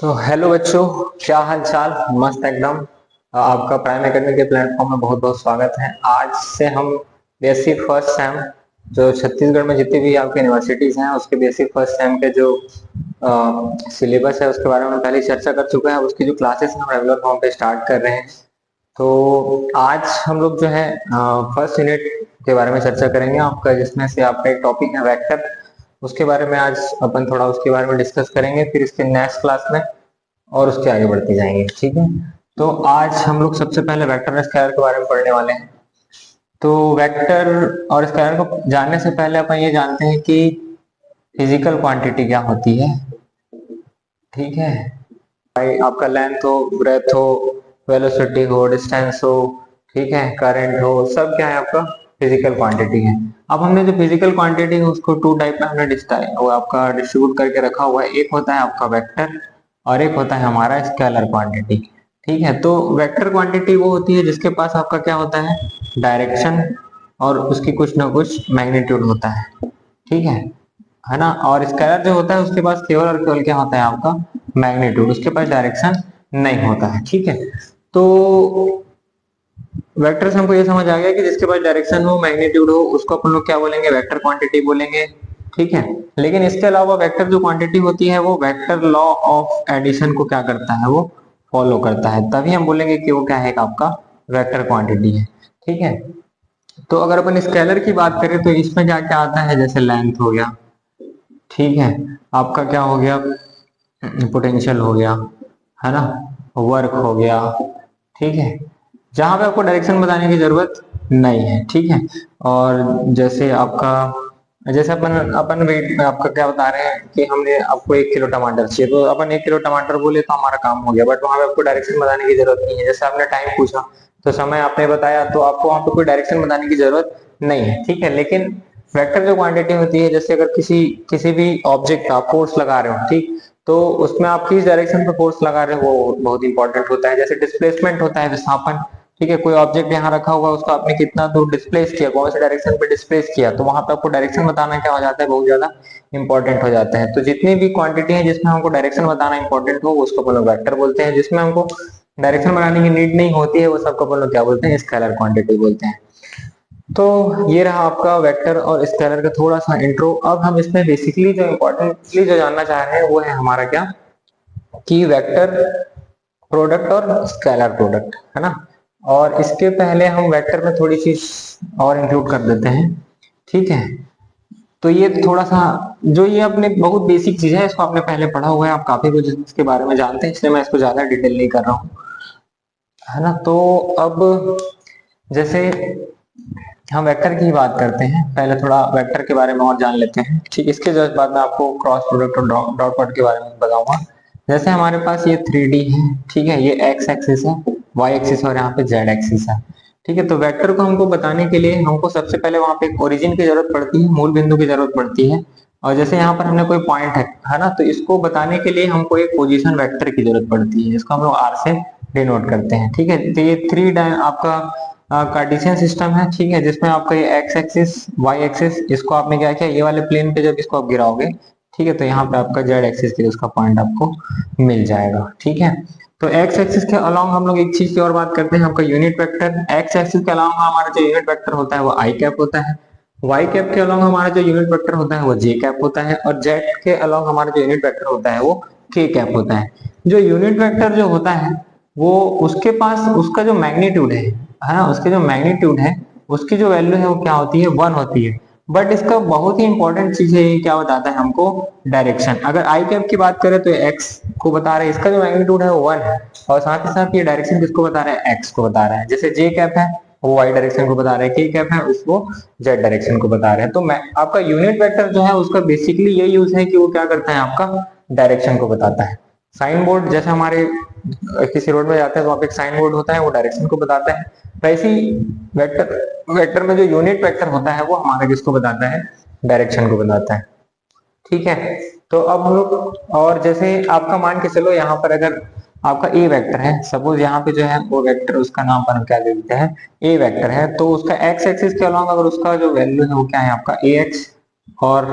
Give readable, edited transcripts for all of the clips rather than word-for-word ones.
तो हेलो बच्चों, क्या हाल चाल। मस्त एकदम। आपका प्राइम एकेडमी के प्लेटफॉर्म में बहुत बहुत स्वागत है। आज से हम बेसिक फर्स्ट सेम जो छत्तीसगढ़ में जितनी भी आपकी यूनिवर्सिटीज हैं उसके बेसिक फर्स्ट सेम के जो सिलेबस है उसके बारे में पहले ही चर्चा कर चुके हैं। उसकी जो क्लासेस हैं हम रेगुलर फॉर्म पे स्टार्ट कर रहे हैं। तो आज हम लोग जो है फर्स्ट यूनिट के बारे में चर्चा करेंगे आपका, जिसमें से आपका एक टॉपिक है वेक्टर। उसके बारे में आज अपन थोड़ा उसके बारे में डिस्कस करेंगे, फिर इसके नेक्स्ट क्लास में और उसके आगे बढ़ते जाएंगे। ठीक है, तो आज हम लोग सबसे पहले वेक्टर और स्केलर के बारे में पढ़ने वाले हैं। तो वेक्टर और स्केलर को जानने से पहले अपन ये जानते हैं कि फिजिकल क्वांटिटी क्या होती है। ठीक है भाई, आपका लेंथ हो, ब्रेथ हो, वेलोसिटी हो, डिस्टेंस हो, ठीक है, करंट हो, सब क्या है आपका फिजिकल क्वांटिटी है। अब हमने जो फिजिकल क्वांटिटी है उसको टू टाइप में हमने वो आपका डिस्ट्रीब्यूट करके रखा हुआ है। एक होता है आपका वेक्टर और एक होता है हमारा स्केलर क्वांटिटी। ठीक है, तो वेक्टर क्वांटिटी वो होती है जिसके पास आपका क्या होता है, डायरेक्शन और उसकी कुछ ना कुछ मैग्नीट्यूड होता है। ठीक है ना। और स्केलर जो होता है उसके पास केवल और केवल क्या होता है आपका मैग्नीट्यूड, उसके पास डायरेक्शन नहीं होता है। ठीक है, तो वेक्टर से हमको ये समझ आ गया कि जिसके पास डायरेक्शन हो, मैग्नीट्यूड हो, उसको अपन लोग क्या बोलेंगे, वेक्टर क्वांटिटी बोलेंगे। ठीक है, लेकिन इसके अलावा वेक्टर जो क्वांटिटी होती है वो वेक्टर लॉ ऑफ एडिशन को क्या करता है, वो फॉलो करता है, तभी हम बोलेंगे कि वो क्या है, आपका वेक्टर क्वांटिटी है। ठीक है, तो अगर अपन स्केलर की बात करें तो इसमें क्या क्या आता है, जैसे लेंथ हो गया, ठीक है, आपका क्या हो गया, पोटेंशियल हो गया, है ना, वर्क हो गया। ठीक है, जहां पे आपको डायरेक्शन बताने की जरूरत नहीं है। ठीक है, और जैसे आपका, जैसे अपन अपन वेट में आपका क्या बता रहे हैं कि हमने आपको 1 किलो टमाटर चाहिए, तो अपन 1 किलो टमाटर बोले तो हमारा काम हो गया, बट वहां पे आपको डायरेक्शन बताने की जरूरत नहीं है। जैसे आपने टाइम पूछा तो समय आपने बताया, तो आपको वहां पे कोई डायरेक्शन बताने की जरूरत नहीं है। ठीक है, लेकिन वेक्टर जो क्वांटिटी होती है, जैसे अगर किसी किसी भी ऑब्जेक्ट आप फोर्स लगा रहे हो, ठीक, तो उसमें आप किस डायरेक्शन पे फोर्स लगा रहे हो वो बहुत इंपॉर्टेंट होता है। जैसे डिस्प्लेसमेंट होता है, विस्थापन। ठीक है, कोई ऑब्जेक्ट यहाँ रखा हुआ है, उसको आपने कितना दूर डिस्प्लेस किया, कौन से डायरेक्शन पे डिस्प्लेस किया, तो वहां पे आपको डायरेक्शन बताना क्या हो जाता है, बहुत ज्यादा इंपॉर्टेंट हो जाता है। तो जितनी भी क्वांटिटी है जिसमें हमको डायरेक्शन बताना इंपॉर्टेंट हो उसको अपन लोग वेक्टर बोलते हैं। जिसमें हमको डायरेक्शन बनाने की नीड नहीं होती है वो सबको अपन लोग क्या बोलते हैं, स्केलर क्वांटिटी बोलते हैं। तो ये रहा आपका वेक्टर और स्केलर का थोड़ा सा इंट्रो। अब हम इसमें बेसिकली जो इम्पोर्टेंटली जो जानना चाह रहे हैं वो है हमारा क्या, कि वेक्टर प्रोडक्ट और स्केलर प्रोडक्ट, है ना। और इसके पहले हम वेक्टर में थोड़ी चीज और इंक्लूड कर देते हैं। ठीक है, तो ये थोड़ा सा जो ये अपने बहुत बेसिक चीज है, इसको आपने पहले पढ़ा हुआ है, आप काफी कुछ इसके बारे में जानते हैं, इसलिए मैं इसको ज्यादा डिटेल नहीं कर रहा हूँ, है ना। तो अब जैसे हम वेक्टर की ही बात करते हैं, पहले थोड़ा वेक्टर के बारे में और जान लेते हैं। ठीक, इसके जस्ट बाद में आपको क्रॉस प्रोडक्ट और डॉट प्रोडक्ट के बारे में बताऊंगा। जैसे हमारे पास ये 3D है, ठीक है, ये एक्स एक्सिस है, वाई एक्सिस और यहाँ पे जेड एक्सिस है। ठीक है, तो वेक्टर को हमको बताने के लिए हमको सबसे पहले वहां पे एक ओरिजिन की जरूरत पड़ती है, मूल बिंदु की जरूरत पड़ती है। और जैसे यहाँ पर हमने कोई पॉइंट है ना, तो इसको बताने के लिए हमको एक पोजीशन वेक्टर की जरूरत पड़ती है, जिसको हम लोग आर से डिनोट करते हैं। ठीक है, तो ये आपका कार्टेशियन सिस्टम है। ठीक है, जिसमें आपका ये एक्स एक्सिस, वाई एक्सिस, इसको आपने क्या किया, ये वाले प्लेन पे जब इसको आप गिराओगे, ठीक है, तो यहाँ पे आपका जेड एक्सिस के उसका पॉइंट आपको मिल जाएगा। ठीक है, तो एक्स एक्सिस के अलावा हम लोग एक चीज की और बात करते हैं, आपका यूनिट वेक्टर। एक्स एक्सिस के अलावा हमारा जो यूनिट वेक्टर होता है वो आई कैप होता है। वाई कैप के अलावा हमारा जो यूनिट वेक्टर होता है वो जे कैप होता है, और जेड के अलावा हमारा जो यूनिट वेक्टर होता है वो के कैप होता है। जो यूनिट वेक्टर जो होता है वो उसके पास उसका जो मैग्नीट्यूड है ना, उसके जो मैग्नीट्यूड है उसकी जो वैल्यू है वो क्या होती है, 1 होती है। बट इसका बहुत ही इंपॉर्टेंट चीज है, ये क्या बताता है हमको, डायरेक्शन। अगर आई कैप की बात करें तो एक्स को बता रहे हैं, इसका जो मैग्नीट्यूड है वो 1 है, और साथ ही साथ ये डायरेक्शन किसको बता रहे हैं, एक्स को बता रहा है। जैसे जे कैप है वो वाई डायरेक्शन को बता रहे हैं, के कैप है उसको जेड डायरेक्शन को बता रहे हैं। तो मैं आपका यूनिट वेक्टर जो है उसका बेसिकली ये यूज है कि वो क्या करता है, आपका डायरेक्शन को बताता है। साइन बोर्ड जैसे हमारे किसी रोड में जाते हैं तो वहां पे एक साइन बोर्ड होता है, वो डायरेक्शन को बताता है। वैसे ही वेक्टर वेक्टर में जो यूनिट वेक्टर होता है वो हमारा किसको बताता है, डायरेक्शन को बताता है। ठीक है, तो अब हम लोग, और जैसे आपका मान के चलो यहाँ पर अगर आपका ए वेक्टर है, सपोज यहाँ पे जो है वो वेक्टर, उसका नाम पर हम क्या दे देते हैं, ए वेक्टर है, तो उसका एक्स एक्सिस के अलावा अगर उसका जो वैल्यू है वो क्या है, आपका ए एक्स, और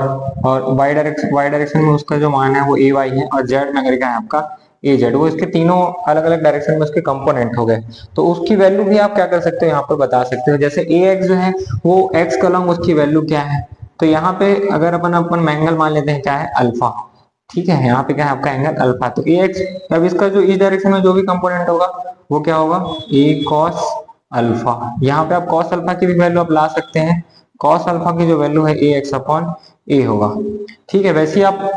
वाई डायरेक्शन में उसका जो मान है वो ए वाई है, और जेड में अगर क्या है आपका ए जेड, वो इसके तीनों अलग अलग डायरेक्शन में उसके कंपोनेंट हो गए। तो उसकी वैल्यू भी आप क्या कर सकते हो, यहाँ पर बता सकते हो। जैसे ए एक्स जो है वो एक्स का लॉन्ग उसकी वैल्यू क्या है, तो यहाँ पे अगर अपन अपन एंगल मान लेते हैं क्या है, अल्फा। ठीक है, यहाँ पे क्या है आपका एंगल अल्फा। तो ए एक्स, अब इसका जो इस डायरेक्शन में जो भी कंपोनेंट होगा वो क्या होगा, ए कॉस अल्फा। यहाँ पे आप कॉस अल्फा की भी वैल्यू आप ला सकते हैं। कॉस अल्फा की जो वैल्यू है ए एक्स अपॉन ए होगा। ठीक है, वैसे ही आप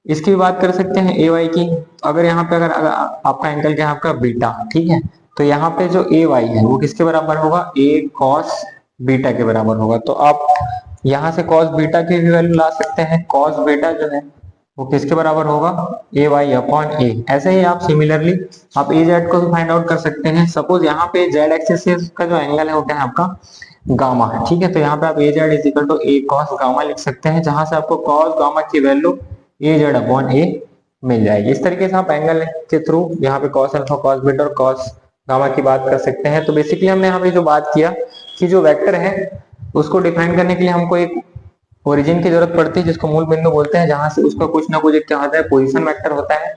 इसकी भी बात कर सकते हैं ए वाई की। अगर यहाँ पे अगर आपका एंगल क्या है आपका बीटा, ठीक है, तो यहाँ पे जो ए वाई है वो किसके बराबर होगा, ए कॉस बीटा के बराबर होगा। तो आप यहाँ से कॉस बीटा की भी वैल्यू ला सकते हैं। कॉस बीटा जो है वो किसके बराबर होगा, ए वाई अपॉन ए। ऐसे ही आप सिमिलरली आप ए जेड को भी फाइंड आउट कर सकते हैं। सपोज यहाँ पे जेड एक्सिस का जो एंगल है वो क्या है आपका गामा है। ठीक है, तो यहाँ पे आप ए Z is equal to A cos gamma लिख सकते हैं, जहां से आपको कॉस गामा की वैल्यू ए जेड अपॉन ए मिल जाएगी। इस तरीके से आप एंगल के थ्रू यहाँ पे कॉस अल्फा कॉस बीटा और कॉस गामा की बात कर सकते हैं। तो बेसिकली हमने यहाँ पे जो बात किया कि जो वेक्टर है उसको डिफाइन करने के लिए हमको एक ओरिजिन की जरूरत पड़ती है, जिसको मूल बिंदु बोलते हैं, जहां से उसका कुछ ना कुछ एक क्या होता है, पोजीशन वेक्टर होता है।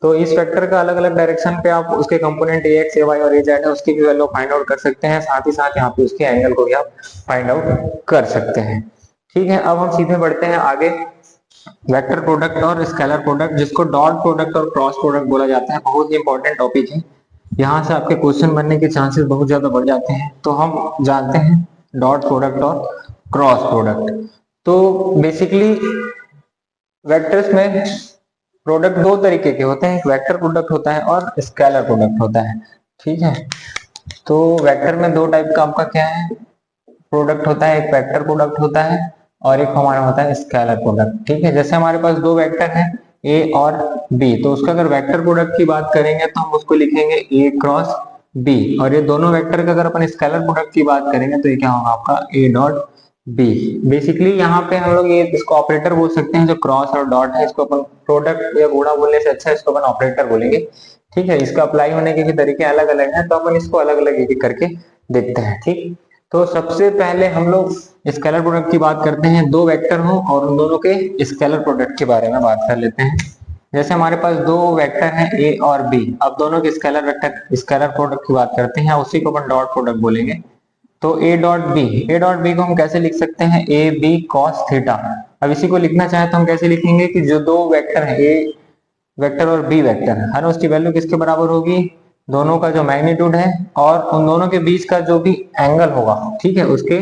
तो इस वेक्टर का अलग अलग डायरेक्शन पे आप उसके component A X A Y और ए जेड है उसकी भी वैल्यू फाइंड आउट कर सकते हैं। साथ ही साथ यहाँ पे उसके एंगल को भी आप फाइंड आउट कर सकते हैं। ठीक है, अब हम सीधे बढ़ते हैं आगे। वेक्टर प्रोडक्ट और स्केलर प्रोडक्ट, जिसको डॉट प्रोडक्ट और क्रॉस प्रोडक्ट बोला जाता है, बहुत ही इंपॉर्टेंट टॉपिक है। यहाँ से आपके क्वेश्चन बनने के चांसेस बहुत ज्यादा बढ़ जाते हैं। तो हम जानते हैं डॉट प्रोडक्ट और क्रॉस प्रोडक्ट। तो बेसिकली वेक्टर्स में प्रोडक्ट दो तरीके के होते हैं, एक वेक्टर प्रोडक्ट होता है और स्केलर प्रोडक्ट होता है। ठीक है, तो वेक्टर में दो टाइप का आपका क्या है, प्रोडक्ट होता है। एक वेक्टर प्रोडक्ट होता है और एक हमारा होता है स्केलर प्रोडक्ट। ठीक है, जैसे हमारे पास दो वेक्टर हैं ए और बी, तो उसका अगर वेक्टर प्रोडक्ट की बात करेंगे तो हम उसको लिखेंगे ए क्रॉस बी। और ये दोनों वेक्टर का अगर अपन स्केलर प्रोडक्ट की बात करेंगे तो ये क्या होगा आपका ए डॉट बी। बेसिकली यहाँ पे हम लोग ये इसको ऑपरेटर बोल सकते हैं, जो क्रॉस और डॉट है इसको अपन प्रोडक्ट या गुणा बोलने से अच्छा इसको अपन ऑपरेटर बोलेंगे। ठीक है, इसका अप्लाई होने के भी तरीके अलग अलग हैं, तो अपन इसको अलग अलग एक करके देखते हैं। ठीक, तो सबसे पहले हम लोग स्केलर प्रोडक्ट की बात करते हैं। दो वेक्टर हो और उन दोनों के स्केलर प्रोडक्ट के बारे में बात कर लेते हैं। जैसे हमारे पास दो वेक्टर हैं ए और बी, अब दोनों के स्केलर वेक्टर स्केलर प्रोडक्ट की बात करते हैं, उसी को अपन डॉट प्रोडक्ट बोलेंगे। तो ए डॉट बी को हम कैसे लिख सकते हैं, ए बी कॉस थीटा। अब इसी को लिखना चाहे तो हम कैसे लिखेंगे कि जो दो वेक्टर है ए वेक्टर और बी वेक्टर है ना, उसकी वैल्यू किसके बराबर होगी, दोनों का जो मैग्नीट्यूड है और उन दोनों के बीच का जो भी एंगल होगा, ठीक है, उसके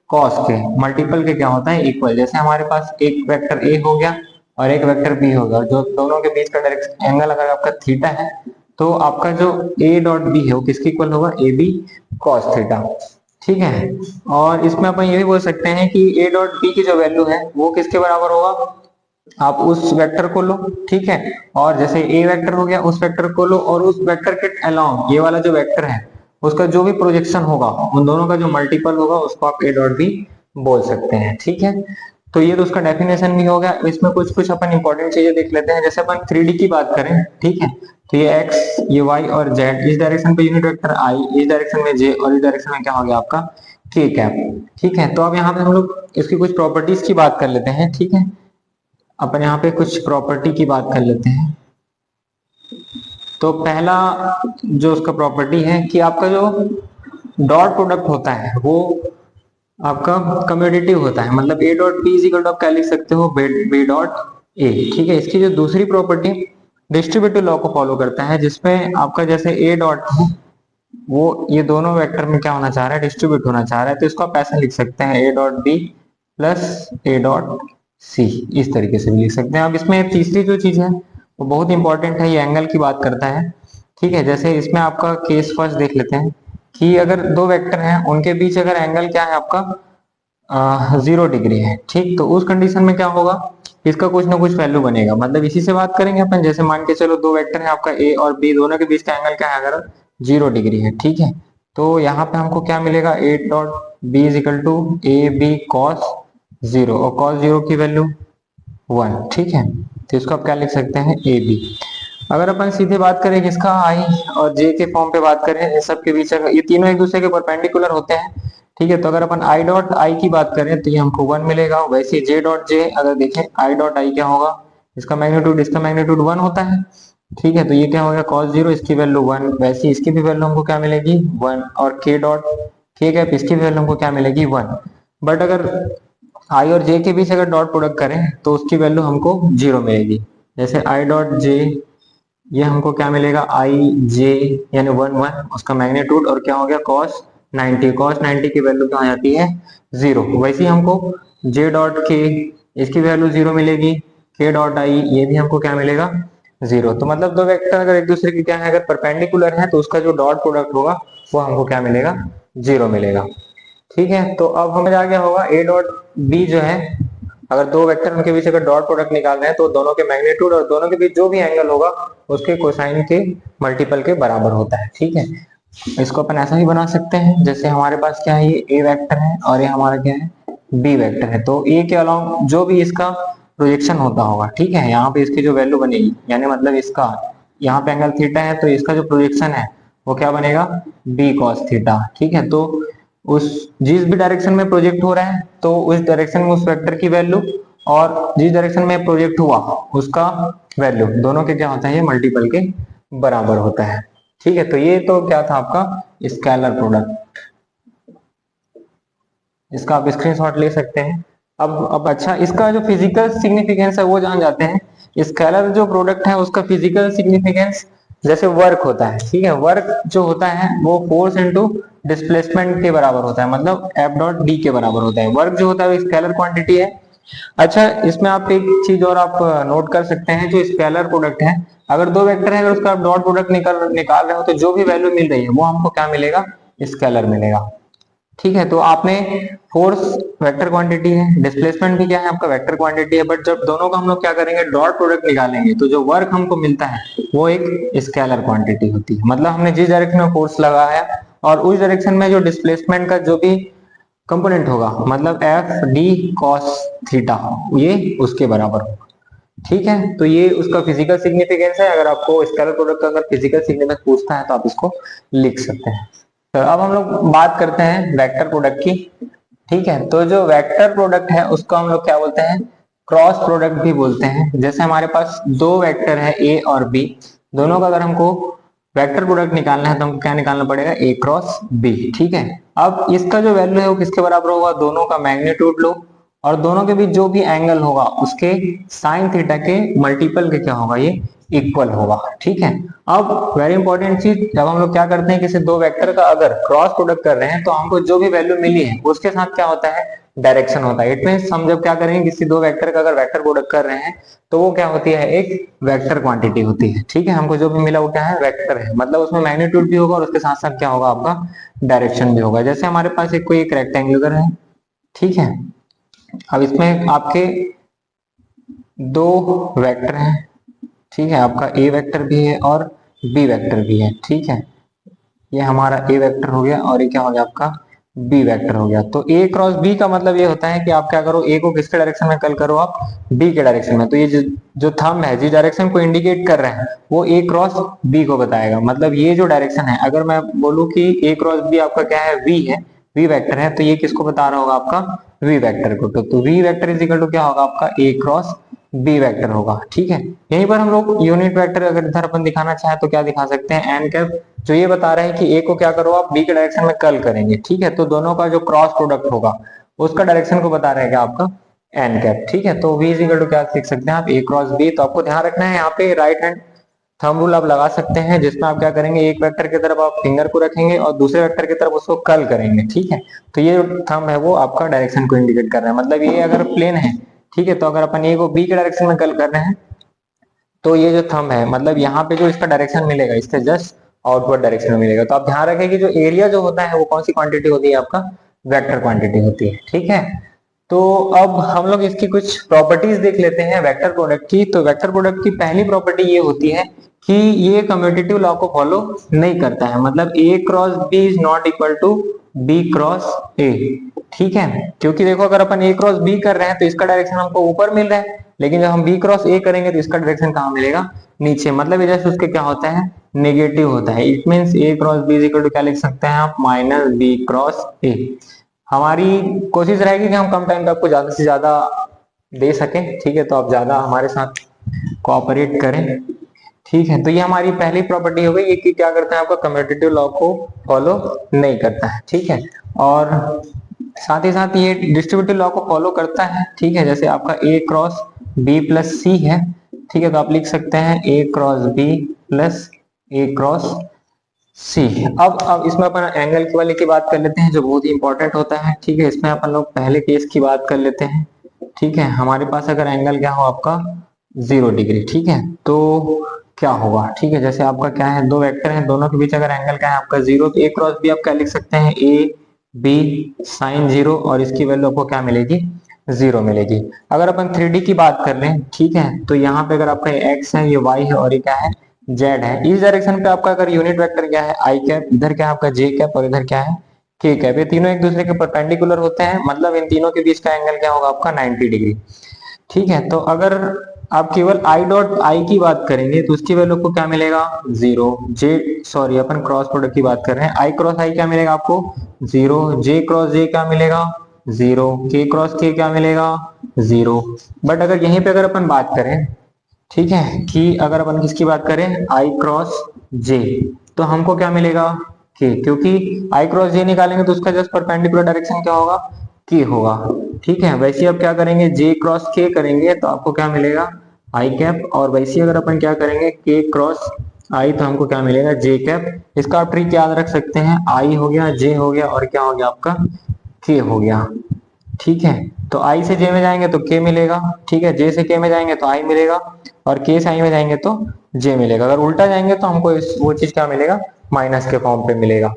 कॉस के मल्टीपल के क्या होता है, इक्वल। जैसे हमारे पास एक वेक्टर ए हो गया और एक वेक्टर बी हो गया, जो दोनों के बीच का डायरेक्शन एंगल अगर आपका थीटा है तो आपका जो ए डॉट बी है वो किसके इक्वल होगा, ए बी कॉस थीटा। ठीक है, और इसमें अपन ये भी बोल सकते हैं कि ए डॉट बी की जो वैल्यू है वो किसके बराबर होगा, आप उस वेक्टर को लो, ठीक है, और जैसे ए वेक्टर हो गया उस वेक्टर को लो और उस वेक्टर के अलोंग ये वाला जो वेक्टर है उसका जो भी प्रोजेक्शन होगा उन दोनों का जो मल्टीपल होगा उसको आप ए डॉट बी बोल सकते हैं। ठीक है, तो ये तो उसका डेफिनेशन भी हो गया। इसमें कुछ कुछ अपन इंपॉर्टेंट चीजें देख लेते हैं। जैसे अपन 3D की बात करें, ठीक है, तो ये एक्स ये वाई और जेड, इस डायरेक्शन पे यूनिट वेक्टर आई, इस डायरेक्शन में जे और इस डायरेक्शन में क्या हो गया आपका के कैप। ठीक है, तो अब यहाँ पे हम लोग इसकी कुछ प्रॉपर्टीज की बात कर लेते हैं। ठीक है, अपन यहाँ पे कुछ प्रॉपर्टी की बात कर लेते हैं। तो पहला जो उसका प्रॉपर्टी है कि आपका जो डॉट प्रोडक्ट होता है वो आपका कम्यूटेटिव होता है, मतलब A dot B is equal to आप क्या लिख सकते हो, बी डॉट ए। ठीक है, इसकी जो दूसरी प्रॉपर्टी डिस्ट्रीब्यूटिव लॉ को फॉलो करता है, जिसमें आपका जैसे ए डॉट है वो ये दोनों वेक्टर में क्या होना चाह रहा है, डिस्ट्रीब्यूट होना चाह रहा है, तो इसको आप ऐसा लिख सकते हैं A dot B plus A dot C, इस तरीके से भी लिख सकते हैं। अब इसमें तीसरी जो चीज है वो बहुत इंपॉर्टेंट है, ये एंगल की बात करता है। ठीक है, जैसे इसमें आपका केस फर्स्ट देख लेते हैं कि अगर दो वेक्टर हैं उनके बीच अगर एंगल क्या है आपका 0 डिग्री है, ठीक, तो उस कंडीशन में क्या होगा, इसका कुछ ना कुछ वैल्यू बनेगा। मतलब इसी से बात करेंगे अपन, जैसे मान के चलो दो वेक्टर है आपका ए और बी, दोनों के बीच का एंगल क्या है अगर 0 डिग्री है, ठीक है, तो यहाँ पे हमको क्या मिलेगा, A dot B is equal to A B cos 0 और कॉस 0 की वैल्यू 1। ठीक है, तो इसको आप क्या लिख सकते हैं, ए बी। अगर अपन सीधे बात करें किसका, आई और जे के फॉर्म पे बात करें, इन सब के बीच ये तीनों एक दूसरे के परपेंडिकुलर होते हैं। ठीक है, तो अगर अपन आई डॉट आई की बात करें तो ये हमको 1 मिलेगा। वैसे जे डॉट जे अगर देखें, आई डॉट आई क्या होगा, इसका मैग्नीट्यूड 1 होता है। ठीक है, तो ये क्या हो गया cos 0, इसकी वैल्यू 1, वैसे इसकी भी वैल्यू हमको क्या मिलेगी 1, और k डॉट k कैप इसकी भी वैल्यू हमको क्या मिलेगी 1। बट अगर i और j के बीच अगर डॉट प्रोडक्ट करें तो उसकी वैल्यू हमको 0 मिलेगी। जैसे i डॉट j, ये हमको क्या मिलेगा i j यानी 1 1, उसका मैग्नीट्यूड, और क्या हो गया cos 90 की वैल्यू क्या आ जाती है 0। वैसे ही हमको j डॉट k, इसकी वैल्यू 0 मिलेगी, k डॉट i ये भी हमको क्या मिलेगा 0। तो मतलब दो वेक्टर अगर एक दूसरे की क्या है अगर परपेंडिकुलर है तो उसका जो डॉट प्रोडक्ट होगा वो हमको क्या मिलेगा 0 मिलेगा। ठीक है, तो अब हमें आ गया होगा a डॉट b जो है, अगर दो वेक्टर उनके बीच अगर डॉट प्रोडक्ट निकाल रहे हैं तो दोनों के मैग्नीट्यूड और दोनों के बीच जो भी एंगल होगा उसके कोसाइन के मल्टीपल के बराबर होता है। ठीक है, इसको अपन ऐसा ही बना सकते हैं, जैसे हमारे पास क्या है, ये a वेक्टर है और ये हमारा क्या है b वेक्टर है। तो a के अलावा जो भी इसका प्रोजेक्शन होता होगा, ठीक है, यहाँ पे इसकी जो वैल्यू बनेगी, यानी मतलब इसका यहाँ पे एंगल थीटा है तो इसका जो प्रोजेक्शन है वो क्या बनेगा b cos थीटा। ठीक है, तो उस जिस भी डायरेक्शन में प्रोजेक्ट हो रहा है तो उस डायरेक्शन में उस वेक्टर की वैल्यू और जिस डायरेक्शन में प्रोजेक्ट हुआ उसका वैल्यू, दोनों के क्या होता है ये मल्टीपल के बराबर होता है। ठीक है, तो ये तो क्या था आपका स्केलर प्रोडक्ट, इसका आप स्क्रीनशॉट ले सकते हैं। अब अच्छा, इसका जो फिजिकल सिग्निफिकेंस है वो जान जाते हैं। स्केलर जो प्रोडक्ट है उसका फिजिकल सिग्निफिकेंस जैसे वर्क होता है, ठीक है, वर्क जो होता है वो फोर्स इनटू डिस्प्लेसमेंट के बराबर होता है, मतलब एफ डॉट डी के बराबर होता है। वर्क जो होता है वो स्केलर क्वांटिटी है। अच्छा, इसमें आप एक चीज और आप नोट कर सकते हैं, जो स्केलर प्रोडक्ट है, अगर दो वेक्टर है अगर उसका आप डॉट प्रोडक्ट निकाल रहे हो तो जो भी वैल्यू मिल रही है वो हमको क्या मिलेगा स्केलर मिलेगा। ठीक है, तो आपने फोर्स वेक्टर क्वांटिटी है, डिस्प्लेसमेंट भी क्या है आपका वेक्टर क्वांटिटी है, बट जब दोनों का हम लोग क्या करेंगे डॉट प्रोडक्ट निकालेंगे तो जो वर्क हमको मिलता है वो एक स्केलर क्वांटिटी होती है। मतलब हमने जिस डायरेक्शन में फोर्स लगाया और उस डायरेक्शन में जो डिस्प्लेसमेंट का जो भी कंपोनेंट होगा, मतलब एफ डी कॉस थीटा, ये उसके बराबर होगा। ठीक है, तो ये उसका फिजिकल सिग्निफिकेंस है। अगर आपको स्केलर प्रोडक्ट का अगर फिजिकल सिग्निफिकेंस पूछता है तो आप इसको लिख सकते हैं। तो अब हम लोग बात करते हैं वेक्टर प्रोडक्ट की। ठीक है, तो जो वेक्टर प्रोडक्ट है उसको हम लोग क्या बोलते हैं क्रॉस प्रोडक्ट भी बोलते हैं। जैसे हमारे पास दो वेक्टर है ए और बी, दोनों का अगर हमको वेक्टर प्रोडक्ट निकालना है तो हमको क्या निकालना पड़ेगा ए क्रॉस बी। ठीक है, अब इसका जो वैल्यू है वो किसके बराबर होगा, दोनों का मैग्नीट्यूड लो और दोनों के बीच जो भी एंगल होगा उसके साइन थीटा के मल्टीपल के क्या होगा ये इक्वल होगा। ठीक है, अब वेरी इंपॉर्टेंट चीज, जब हम लोग क्या करते हैं किसी दो वेक्टर का अगर क्रॉस प्रोडक्ट कर रहे हैं तो हमको जो भी वैल्यू मिली है उसके साथ क्या होता है डायरेक्शन होता है। इट मींस हम जब क्या करेंगे किसी दो वेक्टर का अगर वेक्टर प्रोडक्ट कर रहे हैं तो वो क्या होती है एक वेक्टर क्वांटिटी होती है। ठीक है, हमको जो भी मिला वो क्या है वेक्टर है, मतलब उसमें मैग्नीट्यूड भी होगा और उसके साथ साथ क्या होगा आपका डायरेक्शन भी होगा। जैसे हमारे पास एक कोई एक रेक्टेंगुलर है, ठीक है, अब इसमें आपके दो वेक्टर हैं, ठीक है, आपका ए वेक्टर भी है और बी वेक्टर भी है। ठीक है, ये हमारा ए वेक्टर हो गया और ये क्या हो गया आपका बी वेक्टर हो गया। तो ए क्रॉस बी का मतलब ये होता है कि आप क्या करो ए को किसके डायरेक्शन में कल करो आप बी के डायरेक्शन में। तो ये जो थंब है जिस डायरेक्शन को इंडिकेट कर रहे हैं वो ए क्रॉस बी को बताएगा। मतलब ये जो डायरेक्शन है, अगर मैं बोलूं कि ए क्रॉस बी आपका क्या है वी है, वी वेक्टर है, तो ये किसको बता रहा होगा आपका वी वेक्टर को। तो V vector is equal to क्या होगा आपका ए क्रॉस बी वेक्टर होगा। ठीक है, यहीं पर हम लोग यूनिट वेक्टर अगर इधर अपन दिखाना चाहे तो क्या दिखा सकते हैं एन कैप, जो ये बता रहे हैं कि ए को क्या करो आप बी के डायरेक्शन में कर्ल करेंगे। ठीक है, तो दोनों का जो क्रॉस प्रोडक्ट होगा उसका डायरेक्शन को बता रहेगा आपका एन कैप। ठीक है, तो वी इज इक्वल टू क्या लिख सकते हैं आप ए क्रॉस बी। तो आपको ध्यान रखना है यहाँ पे राइट हैंड थंब रूल आप लगा सकते हैं, जिसमें आप क्या करेंगे एक वेक्टर की तरफ आप फिंगर को रखेंगे और दूसरे वेक्टर की तरफ उसको कर्ल करेंगे। ठीक है, तो ये जो थंब है वो आपका डायरेक्शन को इंडिकेट कर रहा है। मतलब ये अगर प्लेन है, ठीक है, तो अगर अपन ए को बी के डायरेक्शन में कर्ल कर रहे हैं तो ये जो थंब है मतलब यहाँ पे जो इसका डायरेक्शन मिलेगा इसके जस्ट आउटवर्ड डायरेक्शन में मिलेगा। तो आप ध्यान रखें कि जो एरिया जो होता है वो कौन सी क्वांटिटी होती है आपका वेक्टर क्वांटिटी होती है। ठीक है, तो अब हम लोग इसकी कुछ प्रॉपर्टीज देख लेते हैं वेक्टर प्रोडक्ट की। तो वेक्टर प्रोडक्ट की पहली प्रॉपर्टी ये होती है कि ये कम्यूटेटिव लॉ को फॉलो नहीं करता है, मतलब ए cross B is not equal to be cross ए। ठीक है, क्योंकि देखो अगर अपन ए क्रॉस बी कर रहे हैं तो इसका डायरेक्शन हमको ऊपर मिल रहा है, लेकिन जब हम बी क्रॉस ए करेंगे तो इसका डायरेक्शन कहाँ मिलेगा नीचे, मतलब इधर से उसके क्या होता है नेगेटिव होता है। It means A cross B is equal to क्या लिख सकते हैं आप माइनस बी क्रॉस ए। हमारी कोशिश रहेगी कि हम कम टाइम पे आपको ज्यादा से ज्यादा दे सकें। ठीक है, तो आप ज्यादा हमारे साथ कोऑपरेट करें। ठीक है, तो ये हमारी पहली प्रॉपर्टी हो गई, ये कि क्या करता है आपका कम्यूटेटिव लॉ को फॉलो नहीं करता है। ठीक है, और साथ ही साथ ये डिस्ट्रीब्यूटिव लॉ को फॉलो करता है। ठीक है, जैसे आपका ए क्रॉस बी प्लस सी है। ठीक है, तो आप लिख सकते हैं ए क्रॉस बी प्लस ए क्रॉस सी। अब इसमें अपन एंगल की वाले की बात कर लेते हैं, जो बहुत ही इंपॉर्टेंट होता है। ठीक है, इसमें अपन लोग पहले केस की बात कर लेते हैं। ठीक है, हमारे पास अगर एंगल क्या हो आपका 0 डिग्री, ठीक है, तो क्या होगा? ठीक है, जैसे आपका क्या है, दो वेक्टर हैं, दोनों के बीच अगर एंगल क्या है आपका 0, तो ए क्रॉस बी आप क्या लिख सकते हैं, ए बी साइन 0, और इसकी वैल्यू आपको क्या मिलेगी, 0 मिलेगी। अगर अपन 3D की बात कर लें, ठीक है, तो यहाँ पे अगर आपका x है, ये y है, और ये क्या है, z है। इस डायरेक्शन पे आपका अगर यूनिट वेक्टर क्या है, आई कैप, इधर क्या है आपका जे कैप, और इधर क्या है के कैप। ये तीनों एक दूसरे के परपेंडिकुलर होते हैं, मतलब इन तीनों के बीच का एंगल क्या होगा आपका 90 डिग्री। ठीक है, तो अगर आप केवल आई डॉट आई की बात करेंगे तो उसकी वैल्यू को क्या मिलेगा, 0। जे सॉरी, अपन क्रॉस प्रोडक्ट की बात कर रहे हैं, आई क्रॉस आई क्या मिलेगा आपको, 0। जे क्रॉस जे क्या मिलेगा, 0। के क्रॉस के क्या मिलेगा, 0। बट अगर यहीं पे अगर अपन बात करें, ठीक है, कि अगर अपन किसकी बात करें, आई क्रॉस जे, तो हमको क्या मिलेगा, के, क्योंकि आई क्रॉस जे निकालेंगे तो उसका जस्ट परपेंडिकुलर डायरेक्शन क्या होगा, के होगा। ठीक है, वैसे अब क्या करेंगे, जे क्रॉस के करेंगे तो आपको क्या मिलेगा, आई कैप, और वैसे अगर अपन क्या करेंगे, के क्रॉस आई, तो हमको क्या मिलेगा, जे कैप। इसका आप ट्रिक याद रख सकते हैं, आई हो गया, जे हो गया, और क्या हो गया आपका, के हो गया। ठीक है, तो आई से जे में जाएंगे तो के मिलेगा। ठीक है, जे से के में जाएंगे तो आई मिलेगा, और के से आई में जाएंगे तो जे मिलेगा। अगर उल्टा जाएंगे तो हमको वो चीज क्या मिलेगा, माइनस के फॉर्म पे मिलेगा।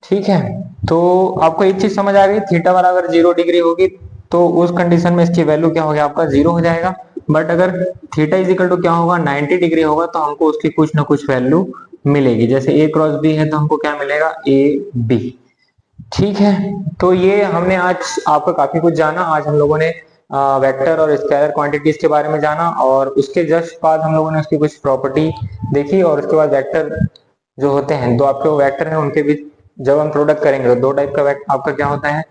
ठीक है, तो आपको एक चीज समझ आ गई, थीटा बराबर 0 डिग्री होगी तो उस कंडीशन में इसकी वैल्यू क्या हो गया आपका, 0 हो जाएगा। बट अगर थीटा इज इक्वल टू क्या होगा, 90 डिग्री होगा, तो हमको उसकी कुछ ना कुछ वैल्यू मिलेगी। जैसे ए क्रॉस बी है तो हमको क्या मिलेगा, ए बी। ठीक है, तो ये हमने आज आपको काफी कुछ जाना। आज हम लोगों ने वेक्टर और स्केलर क्वांटिटीज के बारे में जाना, और उसके जस्ट बाद हम लोगों ने उसकी कुछ प्रॉपर्टी देखी, और उसके बाद वेक्टर जो होते हैं, दो आपके वेक्टर हैं, उनके बीच जब हम प्रोडक्ट करेंगे तो दो टाइप का आपका क्या होता है,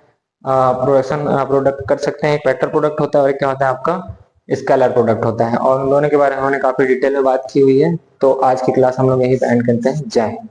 प्रोडक्शन प्रोडक्ट कर सकते हैं। एक वेक्टर प्रोडक्ट होता है और एक क्या होता है आपका स्केलर प्रोडक्ट होता है, और उन दोनों के बारे में हमने काफी डिटेल में बात की हुई है। तो आज की क्लास हम लोग यही पे एंड करते हैं। जय हिंद।